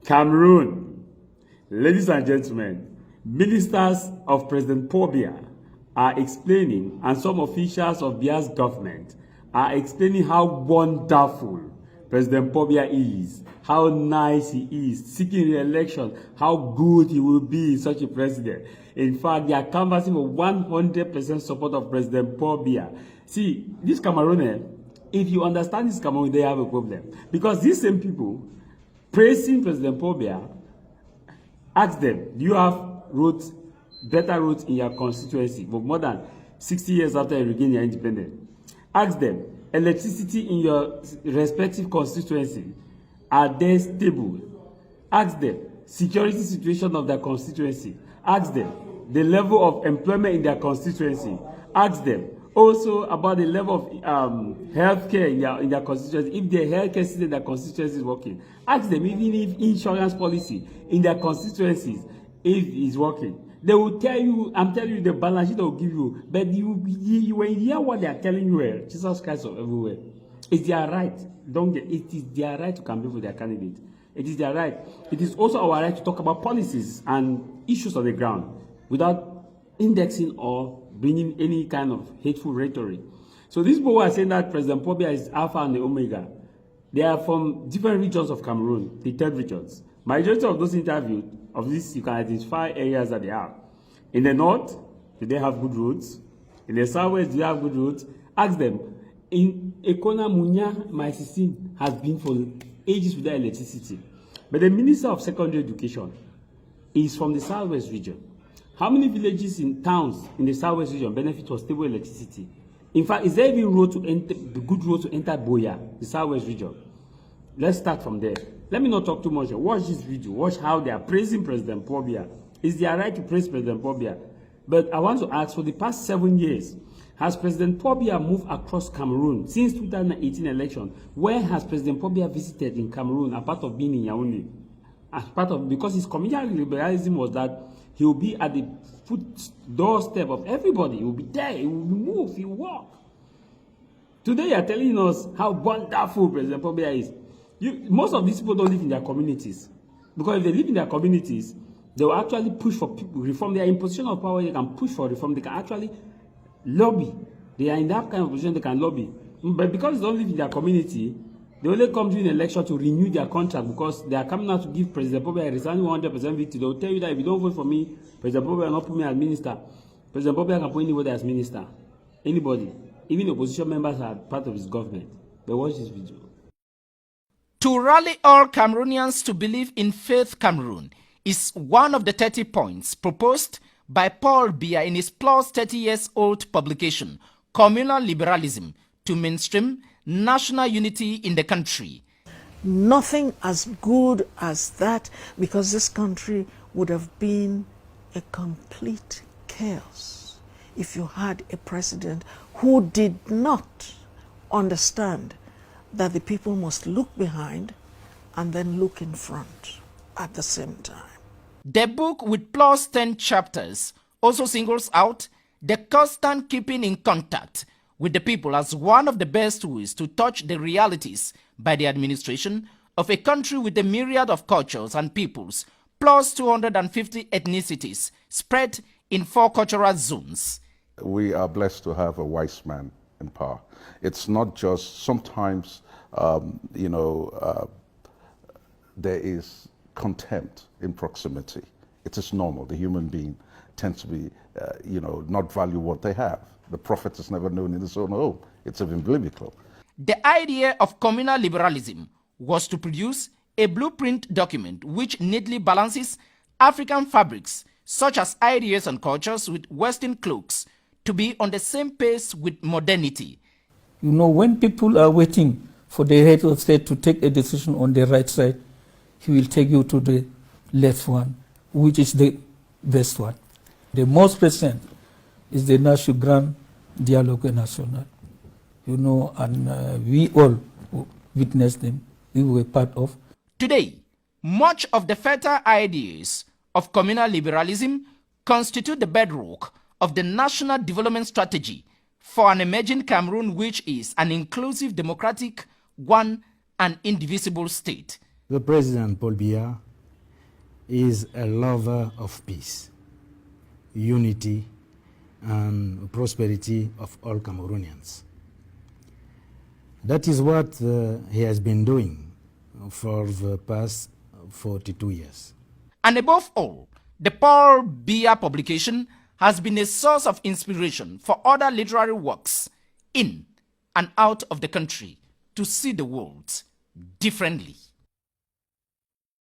Cameroon. Ladies and gentlemen, ministers of President Paul Biya are explaining, and some officials of Biya's government are explaining how wonderful President Paul Biya is, how nice he is, seeking re-election, how good he will be in such a president. In fact, they are canvassing for 100% support of President Paul Biya. See, this Cameroonian, if you understand this Cameroon, they have a problem. Because these same people praising President Paul Biya, ask them, do you have roads, better roads in your constituency for more than 60 years after you regain your independence? Ask them, electricity in your respective constituency, are they stable? Ask them, security situation of their constituency. Ask them, the level of employment in their constituency. Ask them also about the level of healthcare in their constituency, if the healthcare system in their constituency is working. Ask them even if insurance policy in their constituencies if it's working. They will tell you, I'm telling you, the balance sheet they will give you, but you when you hear what they are telling you, Jesus Christ of everywhere, it's their right. Don't get it is their right to campaign for their candidate. It is their right. It is also our right to talk about policies and issues on the ground without indexing or bringing any kind of hateful rhetoric. So these people are saying that President Paul Biya is Alpha and the Omega. They are from different regions of Cameroon, the 3rd regions. Majority of those interviewed, of this, you can identify areas that they are. In the north, do they have good roads? In the southwest, do they have good roads? Ask them. In Ekona Munya, my sister has been for ages without electricity. But the Minister of Secondary Education is from the southwest region. How many villages in towns in the southwest region benefit from stable electricity? In fact, is there even road to enter, the good road to enter Boya, the southwest region? Let's start from there. Let me not talk too much. Watch this video. Watch how they are praising President Paul Biya. It's their right to praise President Paul Biya. But I want to ask, for the past 7 years, has President Paul Biya moved across Cameroon since 2018 election? Where has President Paul Biya visited in Cameroon, apart of being in Yaoundé? As part of, because his communal liberalism was that he will be at the doorstep of everybody. He will be there. He will move. He will walk. Today, you are telling us how wonderful President Paul Biya is. Most of these people don't live in their communities. Because if they live in their communities, they will actually push for reform. They are in position of power. They can push for reform. They can actually lobby. They are in that kind of position. They can lobby. But because they don't live in their community, they only come during election to renew their contract, because they are coming out to give President Paul Biya a resigning 100% victory. They will tell you that if you don't vote for me, President Paul Biya will not put me as minister. President Paul Biya can put anybody as minister. Anybody. Even opposition members are part of his government. But watch this video. To rally all Cameroonians to believe in Faith Cameroon is one of the 30 points proposed by Paul Biya in his plus 30-years-old publication, Communal Liberalism, to mainstream national unity in the country. Nothing as good as that, because this country would have been a complete chaos if you had a president who did not understand that the people must look behind and then look in front at the same time. The book, with plus 10 chapters, also singles out the constant keeping in contact with the people as one of the best ways to touch the realities by the administration of a country with a myriad of cultures and peoples, plus 250 ethnicities spread in 4 cultural zones. We are blessed to have a wise man in power. It's not just sometimes, there is contempt in proximity. It is normal. The human being tends to be, not value what they have. The prophet is never known in his own home. It's even biblical. The idea of communal liberalism was to produce a blueprint document which neatly balances African fabrics, such as ideas and cultures, with Western cloaks, to be on the same pace with modernity. When people are waiting for the head of state to take a decision on the right side, he will take you to the left one, which is the best one. The most present is the National Grand Dialogue National, and we all witnessed them, we were part of. Today, much of the fertile ideas of communal liberalism constitute the bedrock of the national development strategy for an emerging Cameroon, which is an inclusive, democratic, one and indivisible state. The President Paul Biya is a lover of peace, unity, and prosperity of all Cameroonians. That is what he has been doing for the past 42 years. And above all, the Paul Biya publication has been a source of inspiration for other literary works in and out of the country to see the world differently.